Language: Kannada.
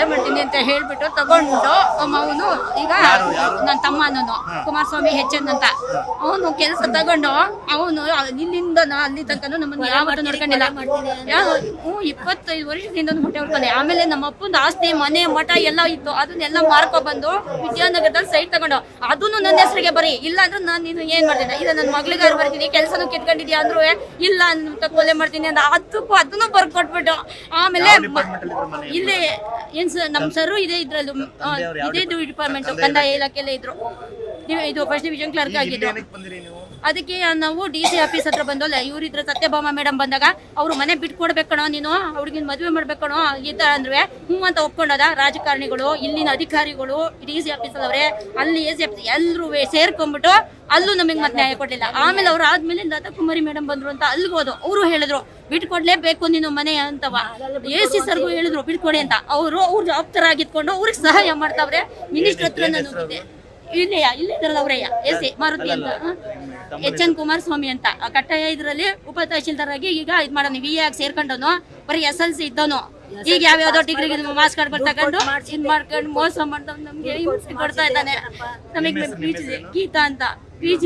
ಮಾಡ್ತೀನಿ ಅಂತ ಹೇಳ್ಬಿಟ್ಟು ತಗೊಂಡು ಅವನು ಈಗ ನನ್ನ ತಮ್ಮನೂ ಕುಮಾರಸ್ವಾಮಿ ಹೆಚ್ಚನ್ ಅಂತ ಅವನು ಕೆಲಸ ತಗೊಂಡು ಅವನು ಇಲ್ಲಿಂದ ಅಲ್ಲಿ ತನಕ ನಮ್ಮನ್ನು ಯಾವತ್ತೂ ನೋಡ್ಕೊಂಡಿಲ್ಲ. 25 ವರ್ಷದಿಂದ ಹೊಟ್ಟೆ ಹೊಡ್ಕೊಂಡೆ. ಆಮೇಲೆ ನಮ್ಮ ಅಪ್ಪನ ಆಸ್ತಿ ಮನೆ ಮಠ ಎಲ್ಲ ಇತ್ತು, ಅದನ್ನೆಲ್ಲ ಮಾರ್ಕೊ ಬಂದು ವಿದ್ಯಾನಗರದಲ್ಲಿ ಸೈಟ್ ತಗೊಂಡು ಅದನ್ನು ನನ್ನ ಹೆಸರಿಗೆ ಬರೀ, ಇಲ್ಲ ಅಂದ್ರೆ ನಾನು ನೀನು ಏನ್ ಮಾಡ್ತೀನಿ, ಇಲ್ಲ ನನ್ನ ಮಗಳಿಗಾರು ಬರ್ತೀನಿ, ಕೆಲಸನೂ ಕಿತ್ಕೊಂಡಿದ್ಯಾ ಅಂದ್ರು ಇಲ್ಲ ಕೊಲೆ ಮಾಡ್ತೀನಿ ಅಂತ ಅದನ್ನು ಬರ್ಕೊಟ್ಬಿಟ್ಟು ಆಮೇಲೆ ಇಲ್ಲಿ ಏನ್ ನಮ್ ಸರ್ ಇದೆ ಇದ್ರಲ್ಲೂ ಇದೇ ಡಿಪಾರ್ಟ್ಮೆಂಟ್ ಕಂದಾಯ ಇಲಾಖೆಲ್ಲೇ ಇದ್ರು. ಇದು ಫಸ್ಟ್ ಡಿವಿಷನ್ ಕ್ಲರ್ಕ್ ಆಗಿದ್ರು. ಅದಕ್ಕೆ ನಾವು DC ಆಫೀಸ್ ಹತ್ರ ಬಂದಲ್ಲ, ಇವ್ರಿದ್ರ ಸತ್ಯಭಾಮ ಮೇಡಮ್ ಬಂದಾಗ ಅವ್ರು ಮನೆ ಬಿಟ್ಕೊಡ್ಬೇಕಣೋ, ನೀನು ಅವ್ರಿಗೆ ಮದುವೆ ಮಾಡ್ಬೇಕಣೋ ಈ ತರ ಅಂದ್ರೆ ಹ್ಞೂ ಅಂತ ಒಪ್ಕೊಂಡದ. ರಾಜಕಾರಣಿಗಳು, ಇಲ್ಲಿನ ಅಧಿಕಾರಿಗಳು, DC ಆಫೀಸ್ ಅವ್ರೆ, ಅಲ್ಲಿ AC ಆಫೀಸ್ ಎಲ್ಲರೂ ಸೇರ್ಕೊಂಡ್ಬಿಟ್ಟು ಅಲ್ಲೂ ನಮಗೆ ಮತ್ತೆ ನ್ಯಾಯ ಕೊಡ್ಲಿಲ್ಲ. ಆಮೇಲೆ ಅವ್ರು ಆದ್ಮೇಲೆ ಲತಾಕುಮಾರಿ ಮೇಡಮ್ ಬಂದ್ರು ಅಂತ ಅಲ್ಲಿಗೆ ಹೋದ್ರು. ಅವರು ಹೇಳಿದ್ರು ಬಿಟ್ಕೊಡ್ಲೇಬೇಕು ನೀನು ಮನೆ ಅಂತವ. AC ಸರ್ಗೂ ಹೇಳಿದ್ರು ಬಿಟ್ಕೊಡಿ ಅಂತ. ಅವ್ರು ಆಪ್ತರಾಗಿದ್ಕೊಂಡು ಅವ್ರಿಗೆ ಸಹಾಯ ಮಾಡ್ತಾವ್ರೆ. ಮಿನಿಸ್ಟರ್ ಹತ್ರ ನಾನು ಇಲ್ಲೇ ಅವ್ರಯ್ಯ AC ಮಾರುತಿ ಅಂತ HN ಕುಮಾರಸ್ವಾಮಿ ಅಂತ ಕಟ್ಟಾಯ ಇದ್ರಲ್ಲಿ ಉಪ ತಹಶೀಲ್ದಾರ್ ಆಗಿ ಈಗ ಇದ್ ಮಾಡೋನು VA ಆಗಿ ಸೇರ್ಕೊಂಡವನು. ಬರೀ SLC ಇದ್ದವನು. ಈಗ ಯಾವ್ಯಾವ್ದೋ ಡಿಗ್ರಿ ಮಾರ್ಕ್ಸ್ ಕಾರ್ಡ್ ಬರ್ತಕೊಂಡು ಇದ್ ಮಾಡ್ಕೊಂಡು ಮೋಸ ಮಾಡ್ದವ್ ನಮ್ಗೆ ಕೊಡ್ತಾ ಇದ್ದಾನೆ. ನಮಗೆ ಗೀತಾ ಅಂತ PG